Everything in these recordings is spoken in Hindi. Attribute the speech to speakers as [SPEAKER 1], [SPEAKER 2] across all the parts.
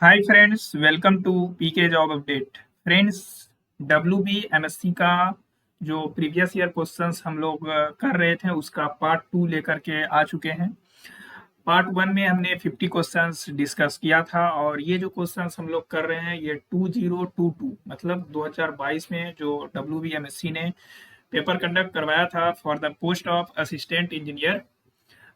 [SPEAKER 1] Hi friends, welcome to PK job update. Friends, WBMSC का जो प्रीवियस ईयर क्वेश्चंस हम लोग कर रहे थे उसका पार्ट 2 लेकर के आ चुके हैं। पार्ट 1 में हमने 50 क्वेश्चंस डिस्कस किया था और ये जो क्वेश्चंस हम लोग कर रहे हैं ये 2022 मतलब 2022 में जो WBMSC ने पेपर कंडक्ट करवाया था for the post of assistant engineer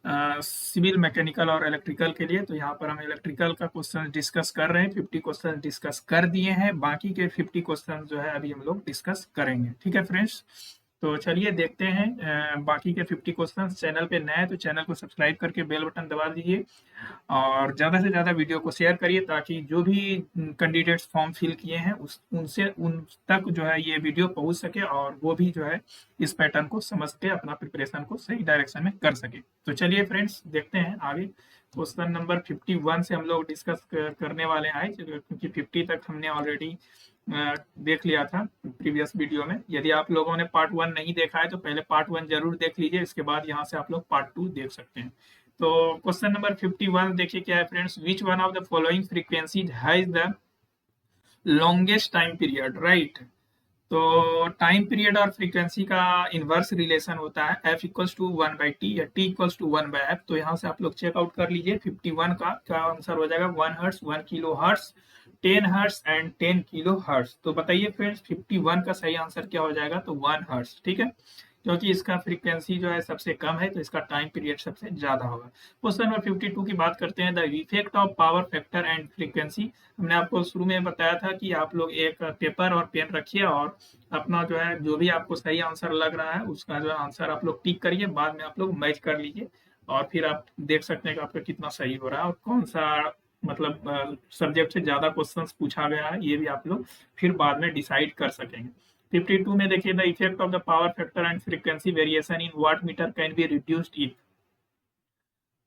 [SPEAKER 1] civil mechanical और इलेक्ट्रिकल के लिए। तो यहाँ पर हम इलेक्ट्रिकल का क्वेश्चन डिस्कस कर रहे हैं। 50 क्वेश्चन डिस्कस कर दिए हैं, बाकी के 50 क्वेश्चन जो है अभी हम लोग डिस्कस करेंगे। ठीक है फ्रेंड्स, तो चलिए देखते हैं बाकी के 50 क्वेश्चन। चैनल पे नए हैं तो चैनल को सब्सक्राइब करके बेल बटन दबा दीजिए और ज़्यादा से ज़्यादा वीडियो को शेयर करिए ताकि जो भी कैंडिडेट्स फॉर्म फिल किए हैं उन तक जो है ये वीडियो पहुंच सके और वो भी जो है इस पैटर्न को समझ के अपना प्रिपरेशन को सही डायरेक्शन में कर सके। तो चलिए फ्रेंड्स देखते हैं आगे। क्वेश्चन नंबर 51 से हम लोग डिस्कस करने वाले हैं आज, क्योंकि 50 तक हमने ऑलरेडी देख लिया था प्रीवियस वीडियो में। यदि आप लोगों ने पार्ट 1 नहीं देखा है तो पहले पार्ट 1 जरूर देख लीजिए, इसके बाद यहाँ से आप लोग पार्ट 2 देख सकते हैं। तो क्वेश्चन नंबर 51 देखिए क्या है friends. Which one of the following frequencies has the longest time period, right. तो टाइम पीरियड और फ्रीक्वेंसी का इनवर्स रिलेशन होता है, f इक्वल्स टू 1/t या t इक्वल्स टू 1/f। तो यहाँ से आप लोग चेकआउट कर लीजिए। 51 का क्या आंसर हो जाएगा, 1 hertz, 1 kilo hertz, 10 hertz and 10 kilo hertz. तो बताइए फ्रेंड्स 51 का सही आंसर क्या हो जाएगा, तो 1 हर्ट्स। ठीक है, क्योंकि इसका फ्रीक्वेंसी जो है सबसे कम है तो इसका टाइम पीरियड सबसे ज्यादा होगा। क्वेश्चन नंबर 52 की बात करते हैं, the effect of power factor and frequency. हमने आपको शुरू में बताया था कि आप लोग एक पेपर और पेन रखिए और अपना जो है जो भी आपको सही आंसर लग रहा है उसका जो है आंसर आप लोग टिक करिए, बाद में आप लोग मैच कर लीजिए और फिर आप देख सकते हैं कि आपका कितना सही हो रहा है और कौन सा मतलब सब्जेक्ट से ज्यादा क्वेश्चंस पूछा गया है, ये भी आप लोग फिर बाद में डिसाइड कर सकेंगे। 52 में देखिए, the effect of the power factor and frequency variation in wattmeter can be reduced if.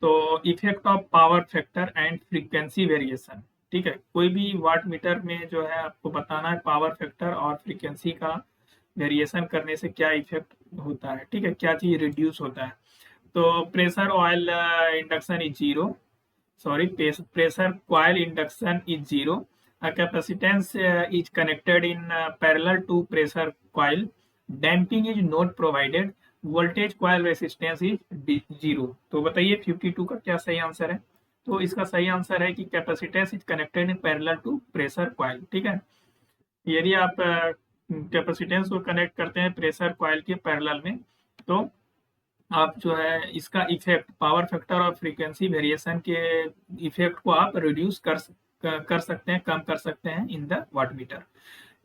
[SPEAKER 1] तो effect of power factor and frequency variation, ठीक है, कोई भी वाट मीटर में जो है आपको बताना है पावर फैक्टर और फ्रीक्वेंसी का वेरिएशन करने से क्या इफेक्ट होता है, ठीक है, क्या चीज रिड्यूस होता है। तो pressure oil induction is zero, sorry, pressure coil induction is zero. A capacitance is connected in parallel to pressure coil. Damping is not provided. Voltage coil resistance is zero. तो बताइए 52 का क्या सही आंसर है। तो इसका सही आंसर है कि capacitance is connected in parallel to pressure coil. ठीक है, यदि आप कैपेसिटेंस को कनेक्ट करते हैं प्रेशर कॉइल के पैरेलल में तो आप जो है इसका इफेक्ट पावर फैक्टर और फ्रीक्वेंसी वेरिएशन के इफेक्ट को आप रिड्यूस कर सकते हैं, कम कर सकते हैं in the wattmeter.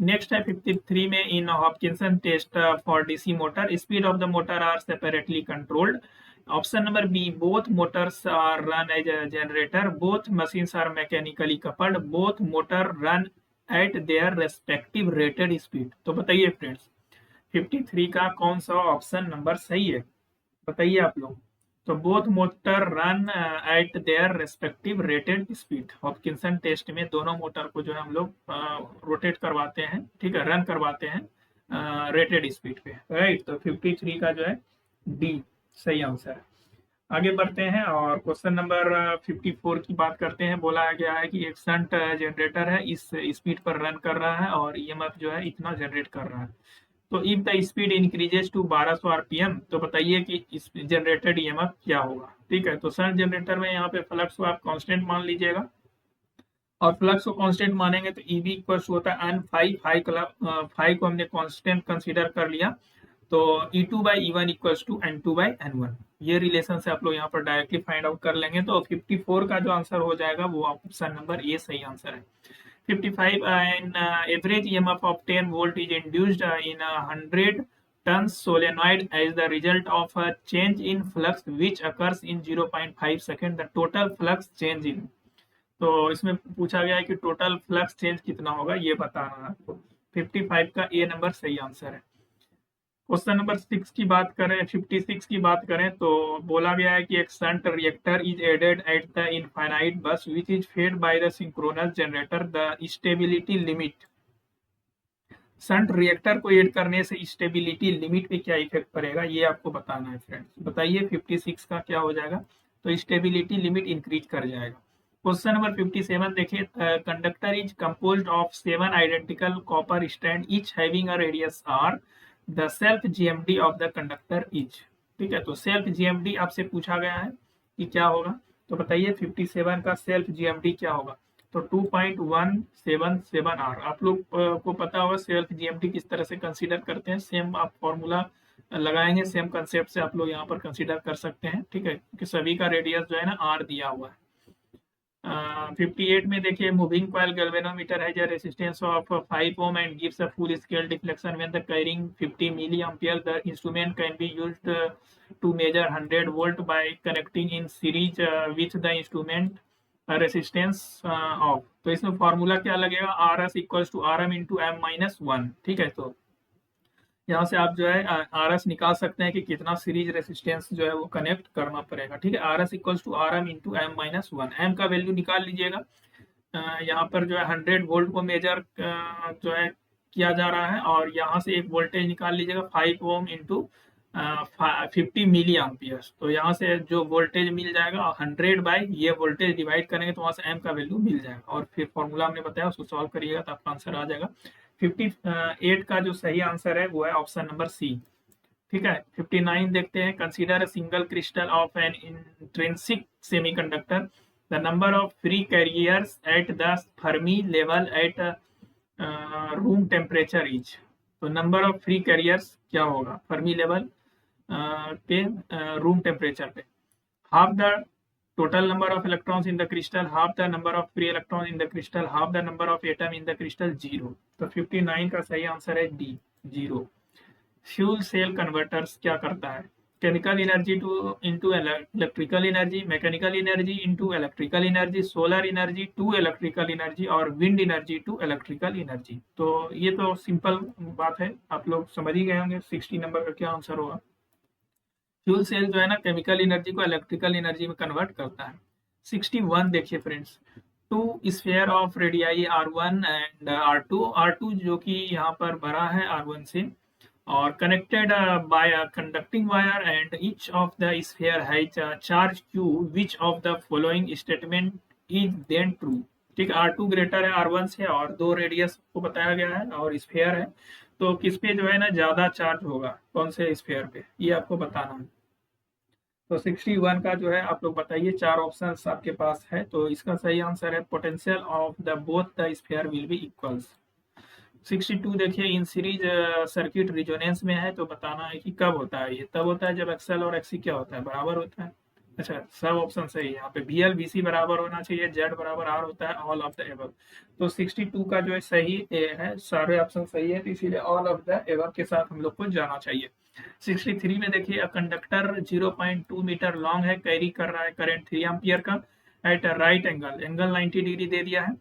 [SPEAKER 1] Next है 53 में, in Hopkinson test for DC motor speed of the motor are separately controlled. Option number B, both motors are run as a generator, both machines are mechanically coupled, both motor run at their respective rated speed। तो बताइए फ्रेंड्स 53 का कौन सा ऑप्शन नंबर सही है, बताइए आप लोग। तो both motor run at their respective rated speed. Hopkinson test में दोनों मोटर को जो है हम लोग रोटेट करवाते हैं, ठीक है, रन करवाते हैं रेटेड स्पीड पे, राइट। तो 53 का जो है डी सही आंसर है। आगे बढ़ते हैं और क्वेश्चन नंबर 54 की बात करते हैं। बोला गया है कि एक शंट जनरेटर है, इस स्पीड पर रन कर रहा है और ईएमएफ जो है इतना जनरेट कर रहा है। तो if the speed increases to 1200 RPM, तो बताइए कि इस जनरेटेड ईएमएफ क्या होगा। ठीक है, तो शंट जनरेटर में यहाँ पे फ्लक्स को आप कांस्टेंट मान लीजिएगा और फ्लक्स को कांस्टेंट मानेंगे तो ईबी इक्वल्स होता है एन फाइव, फाइव को हमने कांस्टेंट कंसीडर कर लिया तो E2/E1 इक्वल्स टू N2/N1। ये रिलेशन से आप लोग यहाँ पर डायरेक्टली फाइंड आउट कर लेंगे। तो 54 का जो आंसर हो जाएगा वो ऑप्शन नंबर ए सही आंसर है। 55, an average EMF of 10 volt is induced in a 100 tons solenoid as the result of a change in flux which occurs in 0.5 second. The total flux change in, तो इसमें पूछा गया है कि टोटल फ्लक्स चेंज कितना होगा, ये बताना है आपको। 55 का ए नंबर सही आंसर है। क्वेश्चन नंबर 6 की बात करें, 56 की बात करें तो बोला गया है कि एक shunt reactor is added at the infinite bus which is fed by the synchronous generator, the stability limit. Shunt reactor को ऐड करने से स्टेबिलिटी लिमिट पे क्या इफेक्ट पड़ेगा, ये आपको बताना है फ्रेंड्स। बताइए 56 का क्या हो जाएगा, तो स्टेबिलिटी लिमिट इंक्रीज कर जाएगा। क्वेश्चन नंबर 57 देखिए, conductor is composed of 7 identical copper strand each having a radius r, the self GMD of the conductor is. ठीक है, तो सेल्फ जीएमडी आपसे पूछा गया है कि क्या होगा, तो बताइए 57 का सेल्फ जीएमडी क्या होगा। तो 2.177 आर। आप लोग को पता होगा सेल्फ जीएमडी किस तरह से कंसीडर करते हैं, सेम आप फॉर्मूला लगाएंगे, सेम कंसेप्ट से आप लोग यहाँ पर कंसीडर कर सकते हैं। ठीक है, क्योंकि सभी का रेडियस जो है ना आर दिया हुआ है। 58 में देखिए, moving coil galvanometer has a resistance of 5 ohm and gives a full scale deflection when the carrying 50 milliampere. The instrument can be used to measure 100 volt by connecting in series with the instrument resistance of। तो इसमें फॉर्मूला क्या लगेगा, r s equals to r m into m minus one. ठीक है, तो यहाँ से आप जो है आर एस निकाल सकते हैं कि कितना सीरीज रेसिस्टेंस जो है वो कनेक्ट करना पड़ेगा। ठीक है, r s equals to r m into m minus one. M का वैल्यू निकाल लीजिएगा। यहाँ पर जो है 100 वोल्ट को मेजर जो है किया जा रहा है, और यहाँ से एक वोल्टेज निकाल लीजिएगा 5 ओम इंटू 50 मिली एम्पियर। तो यहाँ से जो वोल्टेज मिल जाएगा 100 बाई ये वोल्टेज डिवाइड करेंगे तो वहाँ से एम का वैल्यू मिल जाएगा, और फिर फॉर्मूला हमने बताया उसको सॉल्व करिएगा तो आपका आंसर आ जाएगा। 58 का जो सही आंसर है वो है ऑप्शन नंबर सी। ठीक है, 59 देखते हैं, consider a single crystal of N intrinsic semiconductor, the number of free carriers at the Fermi level at room temperature is. तो नंबर ऑफ फ्री कैरियर्स क्या होगा फर्मी लेवल पे रूम टेम्परेचर पे, half the total number of electrons in the crystal, half the number of free electrons in the crystal, half the number of atom in the crystal, 0। तो 59 का सही आंसर है डी, 0। फ्यूल सेल कन्वर्टर्स क्या करता है, chemical energy to into electrical energy, mechanical energy into electrical energy, solar energy to electrical energy, और wind energy to electrical energy. तो ये तो सिंपल बात है, आप लोग समझ ही गए होंगे 60 नंबर का क्या आंसर होगा। फ्यूल सेल जो है ना केमिकल एनर्जी को इलेक्ट्रिकल एनर्जी में कन्वर्ट करता है। 61 देखिए friends, two sphere of radii R1 and R2 जो कि यहाँ पर भरा है R1 से, और connected by a conducting wire, and each of the sphere has charge Q, which of the following statement is then true. ठीक, R2 ग्रेटर है R1 से, और दो रेडियस को बताया गया है और स्फीयर है, तो किस पे जो है ना ज्यादा चार्ज होगा, कौन से स्फीयर पे, ये आपको बताना है। तो 61 का जो है आप लोग बताइए, चार ऑप्शंस आपके पास है, तो इसका सही आंसर है potential of the both the sphere will be equals. 62 देखिए, इन सीरीज सर्किट रिजोनेंस में है, तो बताना है कि कब होता है, ये तब होता है जब एक्सएल और एक्सी क्या होता है, बराबर होता है। अच्छा, सब ऑप्शन सही है यहाँ पे, बी एल बी सी बराबर होना चाहिए, जेड बराबर आर होता है, ऑल ऑफ द एबव। तो 62 का जो है सही है, सारे ऑप्शन सही है, तो इसीलिए ऑल ऑफ द एबव के साथ हम लोग को जाना चाहिए। 63 में देखिए, अ कंडक्टर 0.2 मीटर लॉन्ग है, कैरी कर रहा है करंट 3 एम्पियर का at right angle, angle 90 degree दे दिया है,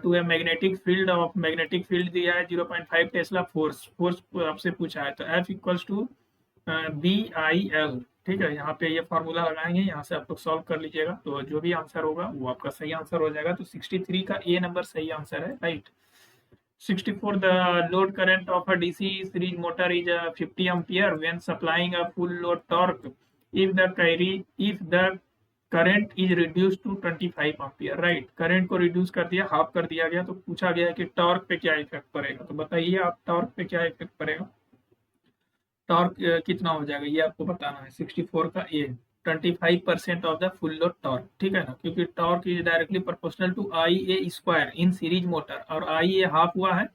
[SPEAKER 1] to a magnetic field of, magnetic field दिया है 0.5 टेस्ला, फोर्स आपसे पूछा है, तो F equals to B I L. ठीक है, यहाँ पे ये फॉर्मूला लगाएंगे, यहाँ से आप लोग सॉल्व कर लीजिएगा, तो जो भी आंसर होगा वो आपका सही आंसर हो जाएगा। तो 63 का ए नंबर सही आंसर है, right. 64, the load current of a DC series motor is 50 ampere when supplying a full load torque, if the current is reduced to 25 ampere, right। Current को रिड्यूस कर दिया, हाफ कर दिया गया, तो पूछा गया है कि टॉर्क पे क्या इफेक्ट पड़ेगा, तो बताइए आप टॉर्क पे क्या इफेक्ट पड़ेगा, टॉर्क कितना हो जाएगा ये आपको बताना है। 64 का A, 25% of the full load torque. ठीक है ना, क्योंकि torque is directly proportional to I A square in series motor, और आई ए हाफ हुआ है,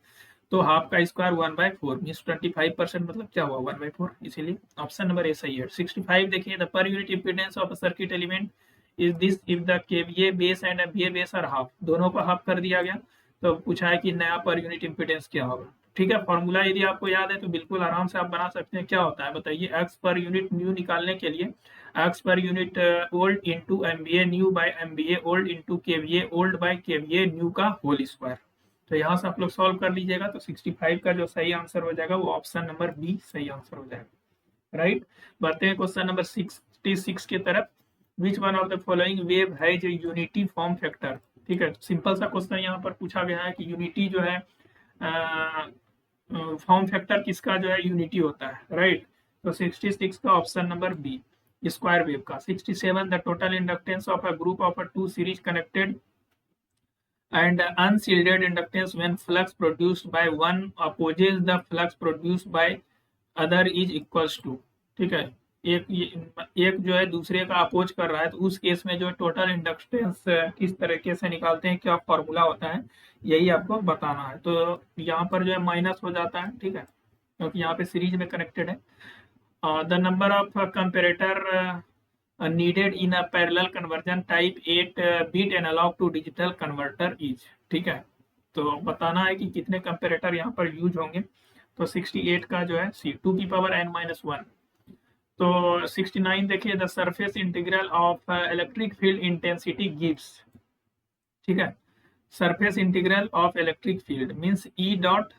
[SPEAKER 1] तो हाफ का स्क्वायर 1/4 मीन्स 25% मतलब क्या हुआ 1/4, इसीलिए ऑप्शन नंबर ए सही है। 65 देखिए, the per unit impedance of a circuit element is this if the kVA base and VA base are half, दोनों को हाफ कर दिया गया, तो पूछा है कि नया पर यूनिट इंपीडेंस क्या होगा। ठीक है, फॉर्मूला यदि आपको याद है तो बिल्कुल आराम से आप बना सकते हैं, क्या होता है बताइए, एक्स पर यूनिट न्यू निकालने के लिए X per unit old into MVA new by MVA old into kVA old by kVA new का होल स्क्वायर। तो यहाँ से आप लोग सॉल्व कर लीजिएगा, तो 65 का जो सही आंसर हो जाएगा वो ऑप्शन नंबर बी सही आंसर हो जाएगा, राइट। बढ़ते हैं क्वेश्चन नंबर 66 की तरफ, विच one of the following wave has unity form factor. ठीक है, सिंपल सा क्वेश्चन यहाँ पर पूछा गया है कि यूनिटी जो है फॉर्म फैक्टर किसका जो है यूनिटी होता है, राइट। तो 66 का option number B. Square wave का। 67 the total inductance of a group of a two series connected and unshielded inductance when flux produced by one opposes the flux produced by other is equals to, ठीक है, एक जो है दूसरे का अपोज कर रहा है, तो उस केस में जो टोटल इंडक्टेंस किस तरीके से निकालते हैं, क्या फॉर्मूला होता है, यही आपको बताना है। तो यहाँ पर जो है माइनस हो जाता है, ठीक है, क्योंकि यहाँ पे सीरीज में कनेक्टेड है। The number of comparator needed in a parallel conversion type 8 bit analog to digital converter is, ठीक है, तो बताना है कि कितने कंपेरेटर यहाँ पर यूज होंगे। तो 68 का जो है सी 2 की पावर n-1। तो 69 देखिए, the surface integral of electric field intensity gives, ठीक है, surface integral of electric field means E dot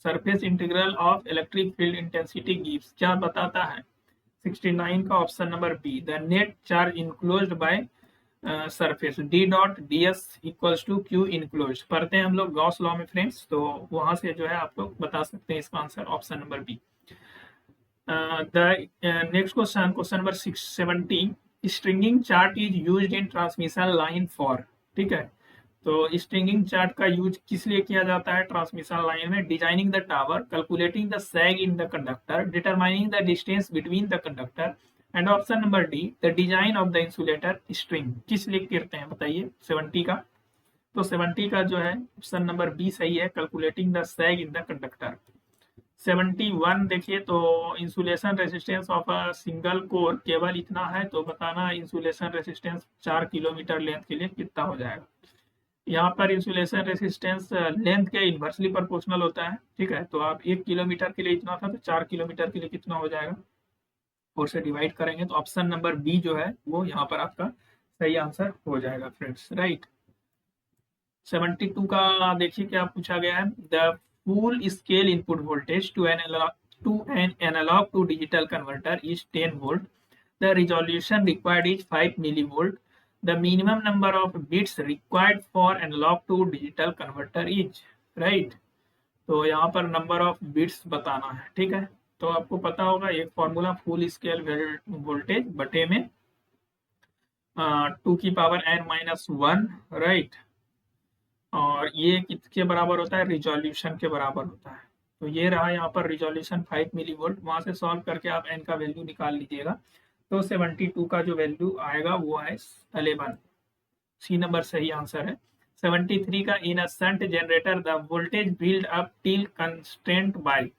[SPEAKER 1] surface integral of electric field intensity gives क्या बताता है। 69 का option number B, the net charge enclosed by surface D dot D S equals to Q enclosed. पढ़ते हैं हम लोग गॉस लॉ में फ्रेंड्स, तो वहां से जो है आप लोग बता सकते हैं इसका answer option number B. The next question, question number 670, stringing chart is used in transmission line for, ठीक है, तो स्ट्रिंगिंग चार्ट का यूज किस लिए किया जाता है ट्रांसमिशन लाइन में। Designing the tower, calculating the sag in the conductor, determining the distance between the conductor, and option number D, the design of the insulator string. किस लिए करते हैं बताइए 70 का। तो 70 का जो है ऑप्शन नंबर बी सही है, calculating the sag in the conductor. 71 देखिए, तो insulation resistance of a single core cable इतना है, तो बताना इंसुलेशन रेसिस्टेंस 4 किलोमीटर लेंथ के लिए कितना हो जाएगा। यहाँ पर इंसुलेशन रेसिस्टेंस लेंथ के इन्वर्सली प्रोपोर्शनल होता है, ठीक है, तो आप 1 किलोमीटर के लिए इतना था, तो 4 किलोमीटर के लिए कितना हो जाएगा, 4 से डिवाइड करेंगे, तो ऑप्शन नंबर बी जो है वो यहाँ पर आपका सही आंसर हो जाएगा फ्रेंड्स, राइट। 72 का देखिए क्या पूछा गया है, the full scale input voltage to an analogue to digital converter is 10 volt, the resolution required is 5 millivolt, the minimum number of bits required for analog to digital converter is, right। तो यहाँ पर नंबर ऑफ बिट्स बताना है, ठीक है, तो आपको पता होगा एक फॉर्मूला फुल स्केल वोल्टेज बटे में 2 की पावर n-1, राइट, और ये किसके बराबर होता है, रिजोल्यूशन के बराबर होता है। तो ये रहा यहाँ पर रिजोल्यूशन 5 मिलीवोल्ट, वहां से सॉल्व करके आप n का वैल्यू निकाल लीजिएगा। तो 72 का जो वैल्यू आएगा वो है 11, सी नंबर सही आंसर है। 73 का, in a shunt generator the voltage build up till constraint by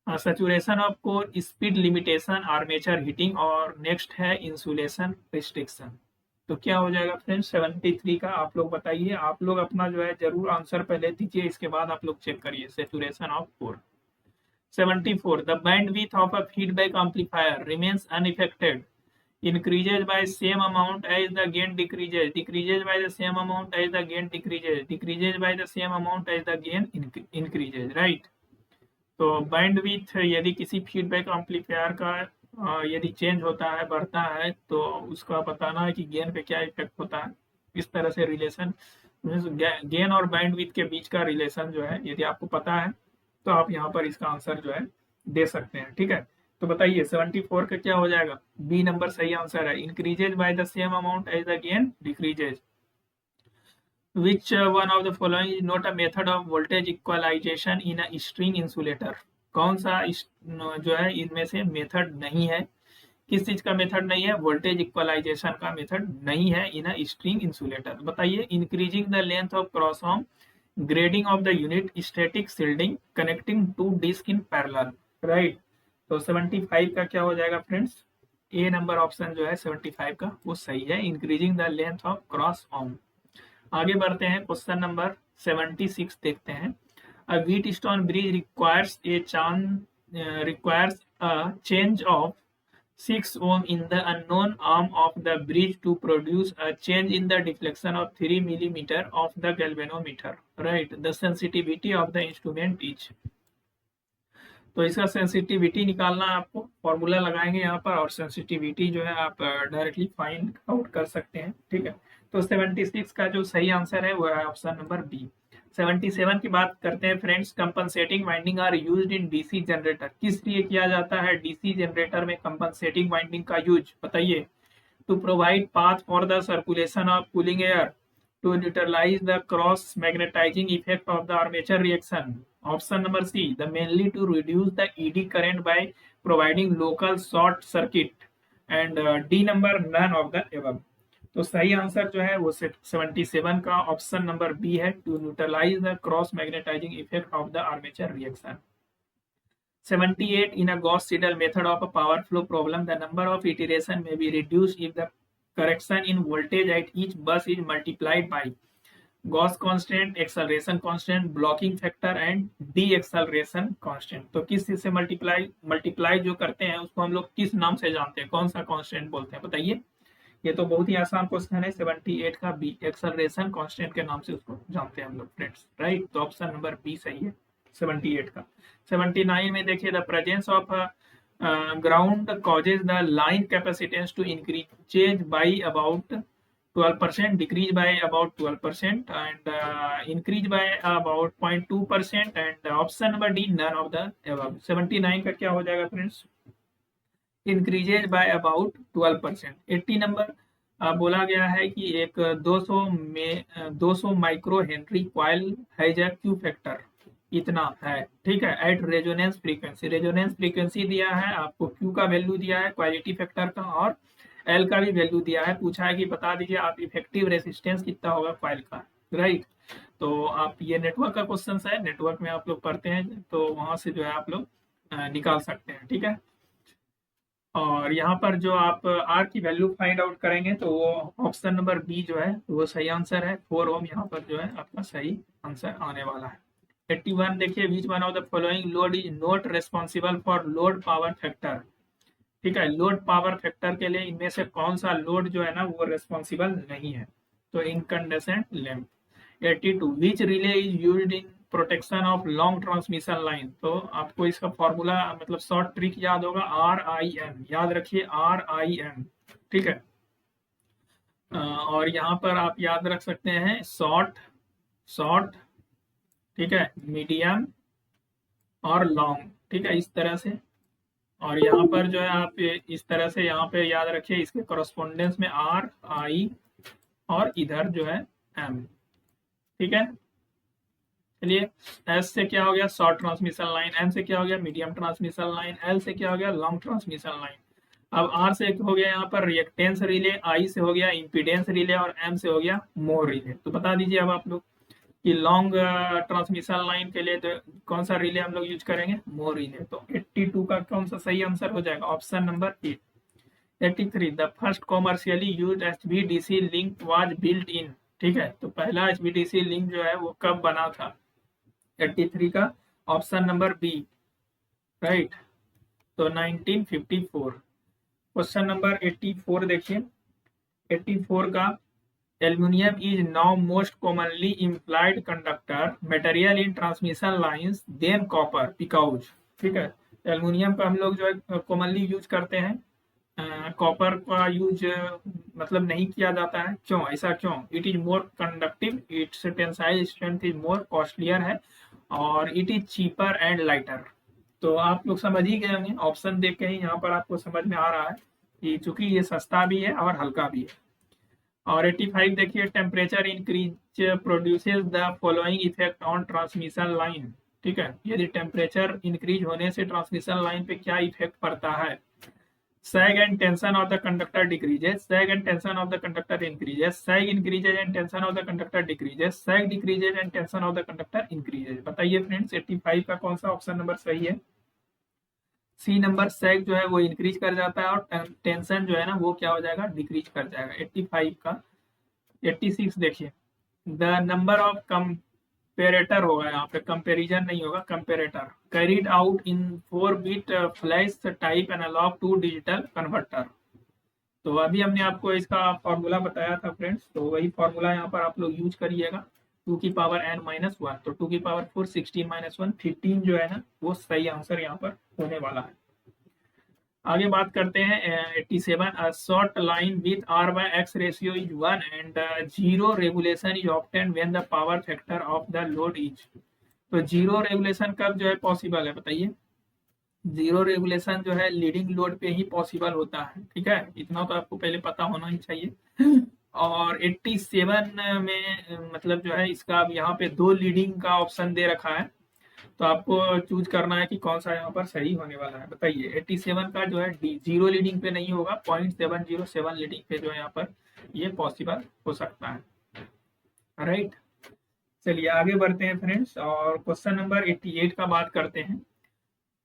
[SPEAKER 1] saturation of core, speed limitation, armature heating, और नेक्स्ट है इंसुलेशन रिस्ट्रिक्शन। तो क्या हो जाएगा फ्रेंड्स 73 का, आप लोग बताइए, आप लोग अपना जो है जरूर आंसर पहले दीजिए, इसके बाद आप लोग चेक करिए saturation of core. 74, the bandwidth of a feedback amplifier remains unaffected, increases by same amount as the gain decreases, decreases by the same amount as the gain decreases, decreases by the same amount as the gain increases, right। तो बैंडविथ यदि किसी फीडबैक एम्पलीफायर का यदि चेंज होता है, बढ़ता है, तो उसका बताना है कि गेन पे क्या इफेक्ट होता है। इस तरह से रिलेशन, गेन और बैंडविथ के बीच का रिलेशन जो है यदि आपको पता है तो आप यहाँ पर इसका आंसर जो है दे सकते हैं, ठीक है। तो बताइए 74 का क्या हो जाएगा, बी नंबर सही आंसर है, increases by the same amount as the gain decreases. Which one of the following is not a method of voltage equalisation in a string insulator. कौन सा जो है इनमें से मेथड नहीं है, किस चीज का मेथड नहीं है, वोल्टेज इक्वलाइजेशन का मेथड नहीं है इन अ स्ट्रिंग इंसुलेटर। बताइए, increasing the length of cross arm, grading of the unit, static shielding, connecting to disc in parallel, right. तो 75 का क्या हो जाएगा फ्रेंड्स, ए नंबर ऑप्शन जो है 75 का वो सही है, increasing the length of cross arm. आगे बढ़ते हैं, क्वेश्चन नंबर 76 देखते हैं। A Wheatstone bridge requires a change of 6 ohm in the unknown arm of the bridge to produce a change in the deflection of 3 millimeter of the galvanometer, right। The sensitivity of the instrument is, तो इसका सेंसिटिविटी निकालना है आपको, फॉर्मूला लगाएंगे यहाँ पर, और सेंसिटिविटी जो है आप डायरेक्टली फाइंड आउट कर सकते हैं, ठीक है। तो 76 का जो सही आंसर है वो है ऑप्शन नंबर बी, 77 की बात करते हैं friends. Compensating winding are used in DC generator. किस लिए किया जाता है डीसी जनरेटर में कंपनसेटिंग वाइंडिंग का यूज, बताइए। To provide path for the circulation of cooling air, to neutralise the cross magnetising effect of the armature reaction. Option number C, the mainly to reduce the eddy current by providing local short circuit. And D number, none of the above. तो सही आंसर जो है वो 77 का ऑप्शन नंबर बी है, to neutralise the cross magnetising effect of the armature reaction. 78, in a Gauss-Seidel method of a power flow problem, the number of iteration may be reduced if the correction in voltage at each bus is multiplied by Gauss constant, acceleration constant, blocking factor and deceleration constant। तो किस चीज से मल्टीप्लाई जो करते हैं उसको हम लोग किस नाम से जानते हैं, कौन सा कांस्टेंट बोलते हैं, बताइए। ये तो बहुत ही आसान क्वेश्चन है। 78 का बी, एक्सेलरेशन कांस्टेंट के नाम से उसको जानते हैं हम लोग फ्रेंड्स, राइट। तो ऑप्शन नंबर बी सही है 78 का। 79 में देखिए, the presence of ground causes the line capacitance to increases by about 12%, decrease by about 12%, and increase by about 0.2%, and option number D, none of the above। 79 का क्या हो जाएगा friends, increases by about 12%। 80 number बोला गया है कि एक 200 micro Henry coil has a Q factor, इतना है, ठीक है, at resonance frequency. Resonance frequency दिया है आपको, क्यू का वैल्यू दिया है, क्वालिटी फैक्टर का, और एल का भी वैल्यू दिया है। पूछा है कि बता दीजिए आप इफेक्टिव रेसिस्टेंस कितना होगा क्वाइल का, राइट। तो आप ये नेटवर्क का क्वेश्चन है, नेटवर्क में आप लोग पढ़ते हैं तो वहां से जो है आप लोग निकाल सकते हैं, ठीक है। और यहाँ पर जो आप आर की वैल्यू फाइंड आउट करेंगे तो वो ऑप्शन नंबर बी जो है वो सही आंसर है। 4 ओम यहाँ पर जो है आपका सही आंसर आने वाला है। 81 देखिए, विच one of the following load is not responsible for load power factor. ठीक है, लोड पावर फैक्टर के लिए इनमें से कौन सा लोड जो है ना वो रेस्पॉन्सिबल नहीं है, तो incandescent lamp. 82, which relay is used in protection of long transmission line. तो आपको इसका फॉर्मूला मतलब शॉर्ट ट्रिक याद होगा, RIM, याद रखिए RIM, ठीक है। और यहाँ पर आप याद रख सकते हैं शॉर्ट, ठीक है, मीडियम और लॉन्ग, ठीक है, इस तरह से। और यहाँ पर जो है आप इस तरह से यहाँ पे याद रखिए, इसके कॉरस्पॉन्डेंस में RI और इधर जो है M, ठीक है। चलिए, S से क्या हो गया, शॉर्ट ट्रांसमिशन लाइन, M से क्या हो गया, मीडियम ट्रांसमिशन लाइन, L से क्या हो गया, लॉन्ग ट्रांसमिशन लाइन। अब R से हो गया यहाँ पर रिएक्टेंस रिले, I से हो गया इम्पीडेंस रिले और M से हो गया मोर रिले। तो बता दीजिए अब आप लोग कि लॉन्ग ट्रांसमिशन लाइन के लिए तो कौन सा रिले हम लोग यूज करेंगे, मोर रिले। तो 82 का कौन सा सही आंसर हो जाएगा, option number A. 83, the first commercially used HVDC link was built in. ठीक है, तो पहला HVDC लिंक जो है वो कब बना था, 83 का ऑप्शन नंबर बी, राइट। तो 1954। क्वेश्चन नंबर 84 देखिए, 84 का, aluminium is now most commonly implied conductor material in transmission lines than copper because. ठीक है, एल्यूमिनियम का हम लोग जो है कॉमनली यूज करते हैं, कॉपर का यूज मतलब नहीं किया जाता है, क्यों, ऐसा क्यों। It is more conductive, it's tensile strength is more costlier है, और it is cheaper and lighter. तो आप लोग समझ ही गए होंगे, ऑप्शन देख के ही यहाँ पर आपको समझ में आ रहा है कि चूंकि ये सस्ता भी है और हल्का भी है। और 85 देखिए, temperature increase produces the following effect on transmission line. ठीक है, यदि टेम्परेचर इंक्रीज होने से ट्रांसमिशन लाइन पे क्या इफेक्ट पड़ता है, sag and tension of the conductor decreases, sag and tension of the conductor increases, sag increases and tension of the conductor decreases, sag decreases and tension of the conductor increases। बताइए फ्रेंड्स 85 का कौन सा ऑप्शन नंबर सही है, सी नंबर। sag जो है वो इंक्रीज कर जाता है और टेंशन जो है ना वो क्या हो जाएगा, डिक्रीज कर जाएगा। 85 का। 86 देखिए, द नंबर ऑफ कंपेरेटर होगा, यहाँ पे कंपेरिजन नहीं होगा, comparator carried out in 4 bit flash type analogue to digital converter. तो अभी हमने आपको इसका फॉर्मूला बताया था फ्रेंड्स, तो वही फॉर्मूला यहाँ पर आप लोग यूज करिएगा, 2 की पावर n-1, तो 2 की पावर 4, 16 - 1, 15 जो है ना वो सही आंसर यहाँ पर होने वाला है। आगे बात करते हैं 87, a short line with R/X ratio is 1 and zero regulation is obtained when the power factor of the load is। तो जीरो रेगुलेशन कब जो है पॉसिबल है बताइए। जीरो रेगुलेशन जो है लीडिंग लोड पे ही पॉसिबल होता है, ठीक है, इतना तो आपको पहले पता होना ही चाहिए। और 87 में मतलब जो है इसका अब यहाँ पे दो लीडिंग का ऑप्शन दे रखा है, तो आपको चूज करना है कि कौन सा यहाँ पर सही होने वाला है। बताइए 87 का जो है जीरो लीडिंग पे नहीं होगा, 0.707 लीडिंग पे जो है यहाँ पर ये पॉसिबल हो सकता है, राइट। चलिए आगे बढ़ते हैं फ्रेंड्स, और क्वेश्चन नंबर 88 का बात करते हैं।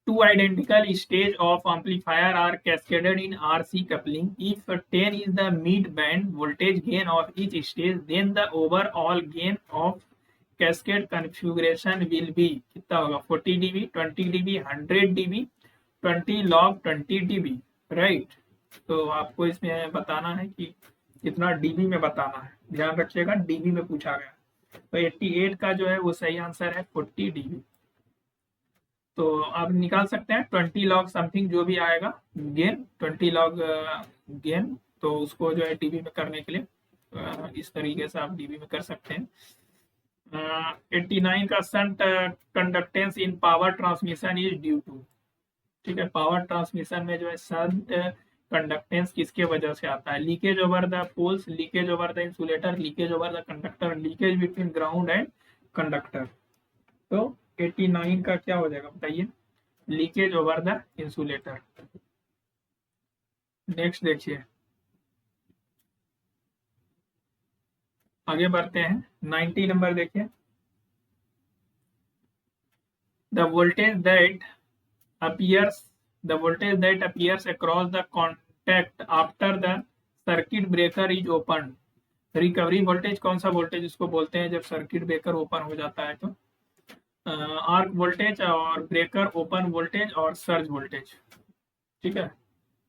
[SPEAKER 1] Two identical stages of amplifier are cascaded in RC coupling. If 10 is the mid-band voltage gain of each stage, then the overall gain of cascade configuration will be कितना होगा, 40 dB, 20 dB, 100 dB, 20 log 20 dB, right. तो आपको इसमें बताना है कि कितना डीबी में बताना है, ध्यान रखिएगा डीबी में पूछा गया। तो 88 का जो है वो सही आंसर है 40 dB। तो आप निकाल सकते हैं 20 लॉग समथिंग जो भी आएगा गेन, 20 लॉग गेन, तो उसको जो है डीबी में करने के लिए इस तरीके से आप डीबी में कर सकते हैं। 89 का shunt conductance in power transmission is due to, ठीक है, पावर ट्रांसमिशन में जो है शंट कंडक्टेंस किसके वजह से आता है, leakage over the poles, leakage over the insulator, leakage over the conductor, leakage between ground and conductor. तो 89 का क्या हो जाएगा बताइए, leakage over the insulator. Next देखिए, आगे बढ़ते हैं 90 नंबर देखिए। The voltage that appears across the contact after the circuit breaker is opened। Recovery voltage कौन सा वोल्टेज इसको बोलते हैं जब सर्किट ब्रेकर ओपन हो जाता है, तो आर्क वोल्टेज और ब्रेकर ओपन वोल्टेज और सर्ज वोल्टेज, ठीक है।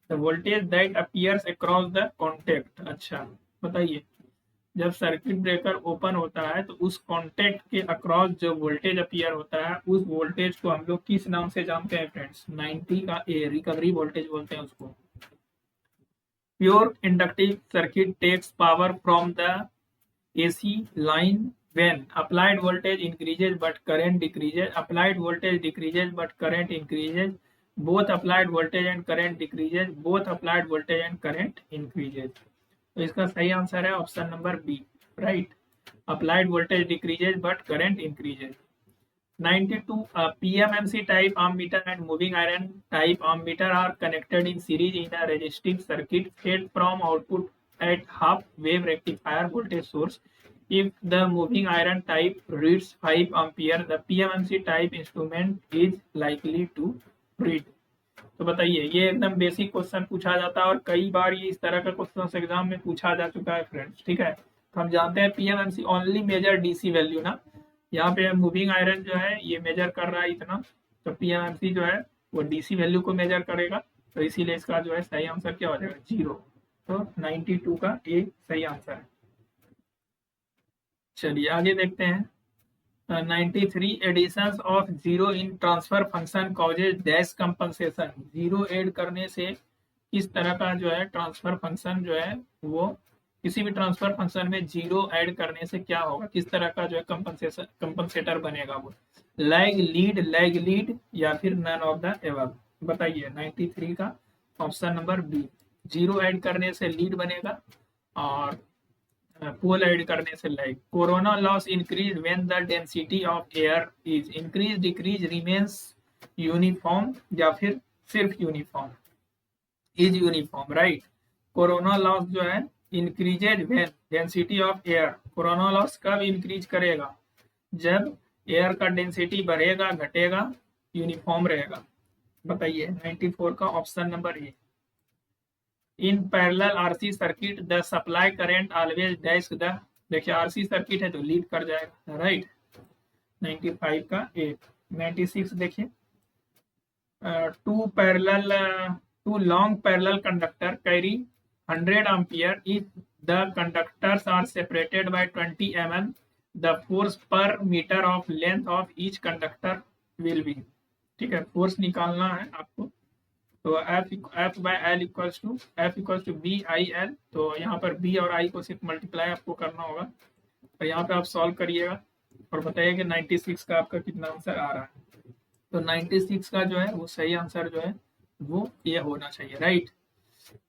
[SPEAKER 1] The voltage that appears across the contact, अच्छा बताइए, जब सर्किट ब्रेकर ओपन होता है तो उस कॉन्टेक्ट के अक्रॉस जो वोल्टेज अपीयर होता है उस वोल्टेज को हम लोग किस नाम से जानते हैं फ्रेंड्स, 90 का ए, रिकवरी वोल्टेज बोलते हैं उसको। Pure inductive circuit takes power from the AC line when applied voltage increases but current decreases, applied voltage decreases but current increases, both applied voltage and current decreases, both applied voltage and current increases। तो इसका सही आंसर है option number B, right, applied voltage decreases but current increases. 92 PMMC type ammeter and moving iron type ammeter are connected in series in a resistive circuit fed from output at half wave rectifier voltage source। If the moving iron type reads 5 ampere, the PMMC type instrument is likely to read। तो बताइए, ये एकदम बेसिक क्वेश्चन पूछा जाता है और कई बार ये इस तरह का क्वेश्चन एग्जाम में पूछा जा चुका है फ्रेंड्स, ठीक है। तो हम जानते हैं PMMC only measure DC value ना, यहाँ पे मूविंग आयरन जो है ये मेजर कर रहा है इतना, तो पीएमएमसी जो है वो डीसी वैल्यू को मेजर करेगा, तो इसीलिए इसका जो है सही आंसर क्या हो जाएगा, 0। तो 92 का ए सही आंसर है। चलिए आगे देखते हैं 93 additions of zero in transfer function causes dash compensation. Zero add करने से किस तरह का जो है ट्रांसफर फंक्शन जो है वो, किसी भी ट्रांसफर फंक्शन में जीरो ऐड करने से क्या होगा, किस तरह का जो है कंपनसेटर बनेगा वो, लैग लीड या फिर नन ऑफ द एबव। बताइए 93 का option number B, zero add करने से लीड बनेगा और पोल ऐड करने से lag. Corona loss increase when the density of air is increase decrease remains uniform या फिर सिर्फ uniform, is uniform, right. Corona loss जो है increases when density of air, corona loss कब इंक्रीज करेगा, जब एयर का डेंसिटी बढ़ेगा घटेगा यूनिफॉर्म रहेगा। बताइए 94 का option number A. In parallel RC circuit the supply current always dash the, देखिए आरसी सर्किट है तो लीड कर जाएगा, राइट। 95 का ए। 96 देखिए, two long parallel conductor carry 100 ampere if the conductors are separated by 20 mm, the force per metre of length of each conductor will be, ठीक है, फोर्स निकालना है आपको तो F by L equals to B I L. तो यहाँ पर बी और आई को सिर्फ मल्टीप्लाई आपको करना होगा, और यहाँ पे आप सॉल्व करिएगा और बताइए कि 96 का आपका कितना आंसर आ रहा है। तो 96 का जो है वो सही आंसर जो है वो ये होना चाहिए, राइट।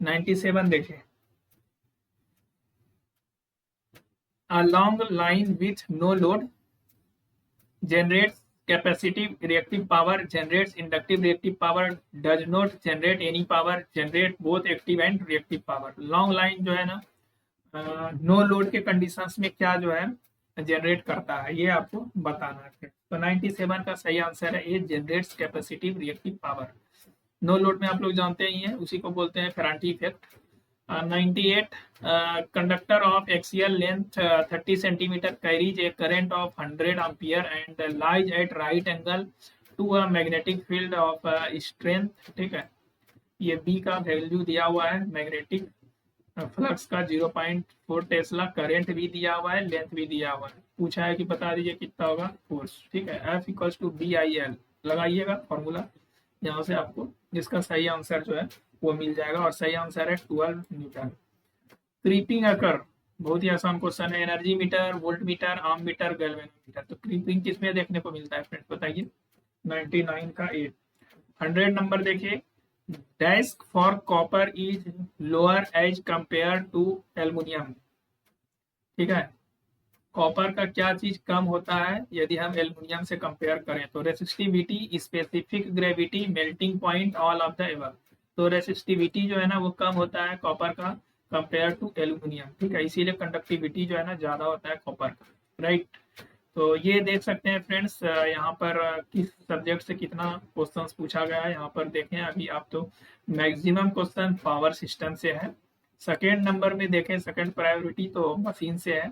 [SPEAKER 1] 97 देखिए, a long line with no load generates capacitive reactive power, generates inductive reactive power, does not generate any power, generate both active and reactive power। Long line जो है ना नो लोड के कंडीशंस में क्या जो है जनरेट करता है, ये आपको बताना है। तो 97 का सही आंसर है ये, generates capacitive reactive power. No load में आप लोग जानते ही हैं, उसी को बोलते हैं Ferranti effect. 98 conductor of axial length 30 centimeter carries a current of 100 ampere and lies at right angle to a magnetic field of strength। ठीक है, ये B का वैल्यू दिया हुआ है, मैग्नेटिक फ्लक्स का 0.4 टेस्ला, करंट भी दिया हुआ है, लेंथ भी दिया हुआ है। पूछा है कि बता दीजिए कितना होगा फोर्स। ठीक है, F equals to B I L लगाइएगा फॉर्मूला, यहाँ से आपको जिसका सही आंसर जो है वो मिल जाएगा, और सही आंसर है 12 न्यूटन। क्रीपिंग अकर, बहुत ही आसान क्वेश्चन है। Energy meter, voltmeter, ammeter, galvanometer. तो क्रीपिंग किसमें देखने को मिलता है फ्रेंड्स बताइए। 99 का 8। 100 नंबर देखिए, desk for copper is lower as compare to aluminium. ठीक है, कॉपर का क्या चीज कम होता है यदि हम एल्युमिनियम से कंपेयर करें। तो resistivity, specific gravity, melting point, all of the above. तो रेसिस्टिविटी जो है ना वो कम होता है कॉपर का कंपेयर टू एल्युमिनियम। ठीक है, इसीलिए कंडक्टिविटी जो है ना ज्यादा होता है कॉपर का, राइट। तो ये देख सकते हैं फ्रेंड्स, यहाँ पर किस सब्जेक्ट से कितना क्वेश्चंस पूछा गया है। यहाँ पर देखें अभी आप, तो मैक्सिमम क्वेश्चन पावर सिस्टम से है। सेकेंड नंबर में देखें, सेकेंड प्रायोरिटी तो मशीन से है,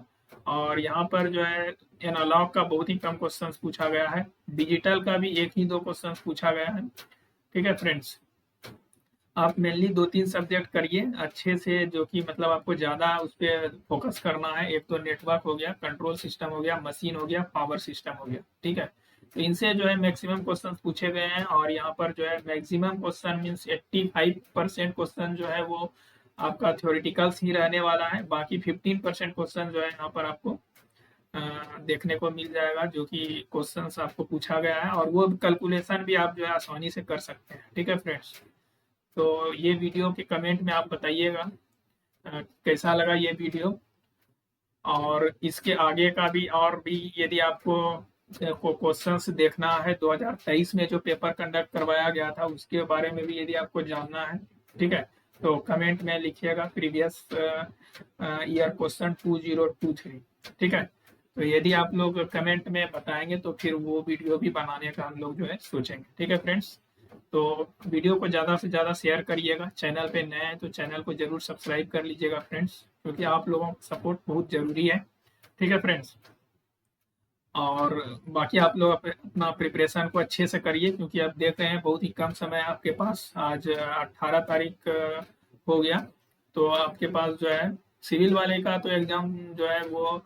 [SPEAKER 1] और यहाँ पर जो है एनालॉग का बहुत ही कम क्वेश्चंस पूछा गया है। डिजिटल का भी एक ही दो क्वेश्चंस पूछा गया है। ठीक है फ्रेंड्स, आप मेनली 2-3 सब्जेक्ट करिए अच्छे से, जो कि मतलब आपको ज्यादा उस पर फोकस करना है। एक तो नेटवर्क हो गया, कंट्रोल सिस्टम हो गया, मशीन हो गया, पावर सिस्टम हो गया। ठीक है, तो इनसे जो है मैक्सिमम क्वेश्चन पूछे गए हैं, और यहाँ पर जो है मैक्सिमम क्वेश्चन मीन्स 85% क्वेश्चन जो है वो आपका थ्योरेटिकल्स ही रहने वाला है। बाकी 15% क्वेश्चन जो है यहाँ पर आपको देखने को मिल जाएगा, जो कि क्वेश्चंस आपको पूछा गया है, और वो कैलकुलेशन भी आप जो है आसानी से कर सकते हैं। ठीक है फ्रेंड्स, तो ये वीडियो के कमेंट में आप बताइएगा कैसा लगा ये वीडियो, और इसके आगे का भी, और भी यदि आपको क्वेश्चंस देखना है 2023 में जो पेपर कंडक्ट करवाया गया था उसके बारे में भी यदि आपको जानना है, ठीक है, तो कमेंट में लिखिएगा प्रीवियस ईयर क्वेश्चन 2023। ठीक है, तो यदि आप लोग कमेंट में बताएंगे तो फिर वो वीडियो भी बनाने का हम लोग जो है सोचेंगे। ठीक है फ्रेंड्स, तो वीडियो को ज़्यादा से ज़्यादा शेयर करिएगा। चैनल पे नए हैं तो चैनल को जरूर सब्सक्राइब कर लीजिएगा फ्रेंड्स, क्योंकि आप लोगों का सपोर्ट बहुत ज़रूरी है। ठीक है फ्रेंड्स, और बाकी आप लोग अपना प्रिपरेशन को अच्छे से करिए, क्योंकि आप देख रहे हैं बहुत ही कम समय है आपके पास। आज 18 तारीख हो गया, तो आपके पास जो है सिविल वाले का तो एग्ज़ाम जो है वो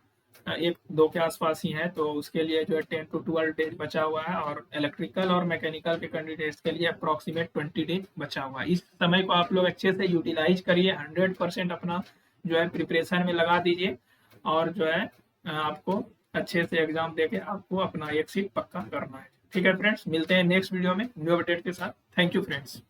[SPEAKER 1] 1-2 के आसपास ही है, तो उसके लिए जो है 10 to 12 डेज बचा हुआ है, और इलेक्ट्रिकल और मैकेनिकल के कैंडिडेट्स के लिए अप्रॉक्सीमेट 20 डेज बचा हुआ है। इस समय को आप लोग अच्छे से यूटिलाइज करिए, 100% अपना जो है प्रिपरेशन में लगा दीजिए, और जो है आपको अच्छे से एग्जाम देके आपको अपना एक सीट पक्का करना है। ठीक है फ्रेंड्स, मिलते हैं नेक्स्ट वीडियो में न्यू अपडेट के साथ। Thank you friends.